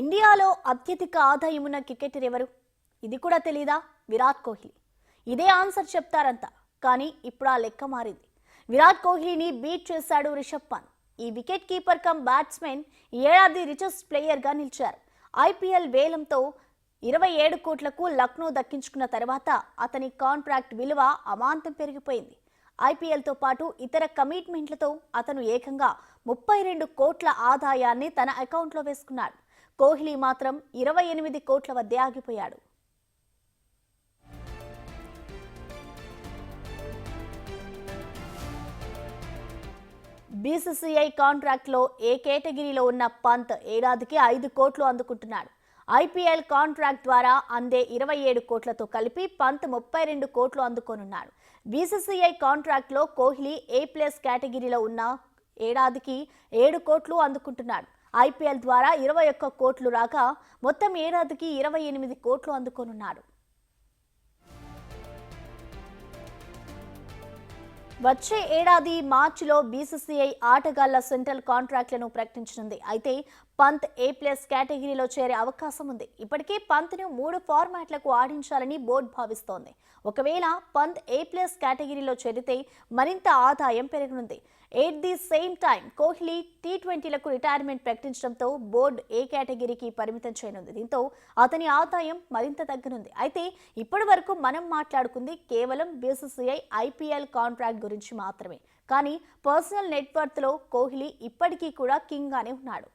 ఇండియాలో అత్యధిక ఆదాయం ఉన్న క్రికెటర్ ఎవరు? ఇది కూడా తెలీదా? విరాట్ కోహ్లీ. ఇదే ఆన్సర్ చెప్తారంతా. కానీ ఇప్పుడు ఆ లెక్క మారింది. విరాట్ కోహ్లీని బీట్ చేశాడు రిషబ్ పంత్. ఈ వికెట్ కీపర్ కమ్ బ్యాట్స్మెన్ ఈ ఏడాది రిచెస్ట్ ప్లేయర్గా నిలిచారు. ఐపీఎల్ వేలంతో 27 కోట్లకు లక్నో దక్కించుకున్న తర్వాత అతని కాంట్రాక్ట్ విలువ అమాంతం పెరిగిపోయింది. ఐపీఎల్తో పాటు ఇతర కమిట్మెంట్లతో అతను ఏకంగా 32 కోట్ల ఆదాయాన్ని తన అకౌంట్లో వేసుకున్నాడు. కోహ్లీ మాత్రం 28 కోట్ల వద్దే ఆగిపోయాడు. బీసీసీఐ కాంట్రాక్ట్లో ఏ కేటగిరీలో ఉన్న పంత్ ఏడాదికి 5 కోట్లు అందుకుంటున్నాడు. ఐపీఎల్ కాంట్రాక్ట్ ద్వారా అందే 27 కోట్లతో కలిపి పంత్ 32 కోట్లు అందుకోనున్నాడు. బీసీసీఐ కాంట్రాక్ట్లో కోహ్లీ A+ కేటగిరీలో ఉన్న ఏడాదికి 7 కోట్లు అందుకుంటున్నాడు. ఐపీఎల్ ద్వారా 21 కోట్లు రాగా మొత్తం ఏడాదికి 28 కోట్లు అందుకోనున్నాడు. వచ్చే ఏడాది మార్చిలో బీసీసీఐ ఆటగాళ్ల సెంట్రల్ కాంట్రాక్ట్లను ప్రకటించనుంది. అయితే పంత్ A+ కేటగిరీలో చేరే అవకాశం ఉంది. ఇప్పటికే పంత్ను 3 ఫార్మాట్లకు ఆడించాలని బోర్డు భావిస్తోంది. ఒకవేళ పంత్ A+ కేటగిరీలో చేరితే మరింత ఆదాయం పెరగనుంది. At the same time Kohli T20లకు రిటైర్మెంట్ ప్రకటించడంతో బోర్డు ఏ కేటగిరీకి పరిమితం చేయనుంది. దీంతో అతని ఆదాయం మరింత తగ్గనుంది. అయితే ఇప్పటి వరకు మనం మాట్లాడుకుంది కేవలం బీసీసీఐ ఐపీఎల్ కాంట్రాక్ట్ గురించి మాత్రమే. కానీ పర్సనల్ నెట్వర్త్లో కోహ్లీ ఇప్పటికీ కూడా కింగ్ గానే ఉన్నాడు.